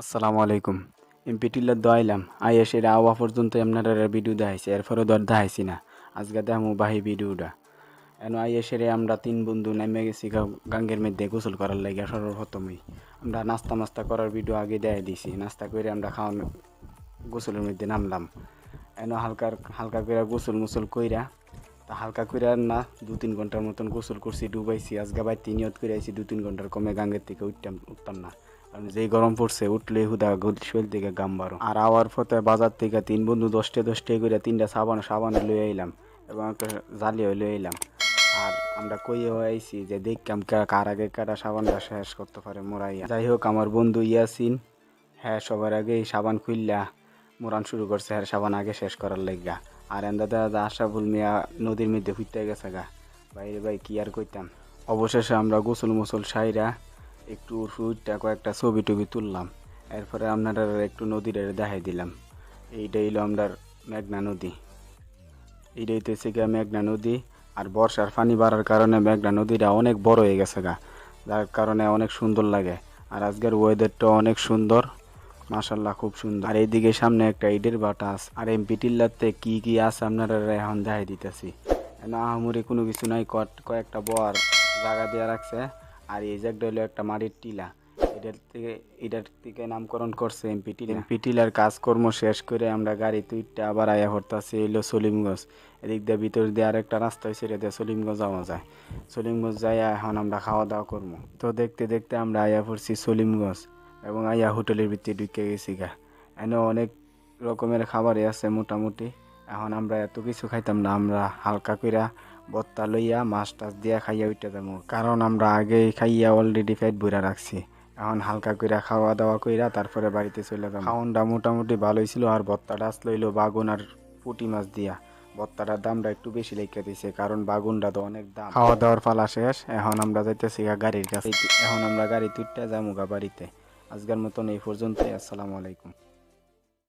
আসসালামু আলাইকুম। MP tiller দোয়াইলাম আইএসের আওয়া পর্যন্ত আপনারা ভিডিও দেখাইছে, এরপরে দর দেখাইছি না। আজকে দেখামু বাহি ভিডিওটা। এন আইএসের আমরা 3 বন্ধু নেমে গেছি গাঙ্গের মধ্যে গোসল করার লাগে। সর্বপ্রথমেই আমরা নাস্তা করার ভিডিও আগে দেখাই দিছি। নাস্তা করে আমরা গোসলের মধ্যে নামলাম। এন হালকা করে গোসল কইরা তা হালকা করে না 2-3 ঘন্টার মতন গোসল করছি, ডুবাইছি। আজকে বাইতে নিয়ত করে আইছি 2-3 ঘন্টার কমে গাঙ্গের থেকে উঠতাম না, কারণ যেই গরম পড়ছে উঠলে হুদা শরীর থেকে গাম বারো। আর আওয়ার পথে বাজার থেকে 3 বন্ধু 10টা করে 3টা সাবানে লয়ে আইলাম এবং একটা জালিও লয়ে আইলাম। আর আমরা কইয়ে আইছি যে দেখলাম কার আগে কারা সাবানটা শেষ করতে পারে মোরাইয়া। যাই হোক, আমার বন্ধু ইয়াসিন, হ্যাঁ, সবার আগে সাবান খুললা মোরান শুরু করছে। হ্যাঁ, সাবান আগে শেষ করার লাগা। আর এন্দা আশরাফুল মিয়া নদীর মধ্যে ফুটতে গেছে গা। বাইরে ভাই কি আর কইতাম। অবশেষে আমরা গোসল সাইরা একটু ফুটটা কয়েকটা ছবি টবি তুললাম। এরপরে আপনারা একটু নদীটা দেখাই দিলাম। এইটা হইলো আমরা মেঘনা নদী। এইটাই তো হচ্ছে গিয়ে মেঘনা নদী। আর বর্ষার পানি বাড়ার কারণে মেঘনা নদীটা অনেক বড় হয়ে গেছে গা, যার কারণে অনেক সুন্দর লাগে। আর আজকের ওয়েদারটা অনেক সুন্দর, মাশাল্লাহ, খুব সুন্দর। আর এইদিকে সামনে একটা ইটের ভাটা আছে। আর এমপি টিল্লাতে কি আছে আপনারা এখন দেখাই দিতেছি। আহামরি কোনো কিছু নাই, কয়েকটা বর জায়গা দিয়ে রাখছে। আর এই জায়গাটা হলো একটা মাটির টিলা। এটার থেকে নামকরণ করছে এমপি টিলা। এমপি টিলার কাজকর্ম শেষ করে আমরা গাড়ি তুইটা আবার আয়া হরতাছি এলো সলিমগঞ্জ। এদিক দিয়ে ভিতর দিয়ে আরেকটা রাস্তা হয়েছে, এটা দিয়ে সলিমগঞ্জ যাওয়া যায়। সলিমগঞ্জ যাইয়া এখন আমরা খাওয়া দাওয়া করবো। তো দেখতে দেখতে আমরা আয়া পড়ছি সলিমগঞ্জ এবং আইয়া হোটেলের ভিতরে ঢুকে গেছি গা। এনে অনেক রকমের খাবারই আছে মোটামুটি। এখন আমরা এত কিছু খাইতাম না, আমরা হালকা কইরা বত্তা লইয়া মাছ টাছ দিয়া খাইয়া উঠতে যাবো, কারণ আমরা আগেই খাইয়া অলরেডি পেট ভরা রাখছি। এখন হালকা কইরা খাওয়া দাওয়া কইরা তারপরে বাড়িতে চলে যাবো। খাওয়ানটা মোটামুটি ভালোই ছিল। আর বত্তাটা আসলে হইলো বাগুন আর পুঁটি মাছ দিয়া। বত্তাটার দামটা একটু বেশি লেগে দিছে, কারণ বাগুনটা তো অনেক দাম। খাওয়া দাওয়ার পালা শেষ, এখন আমরা যাইতেছি গাড়ির কাছে। এখন আমরা গাড়ি তুইটা যাবো বাড়িতে। আজকের মতন এই পর্যন্তই। আসসালামু আলাইকুম।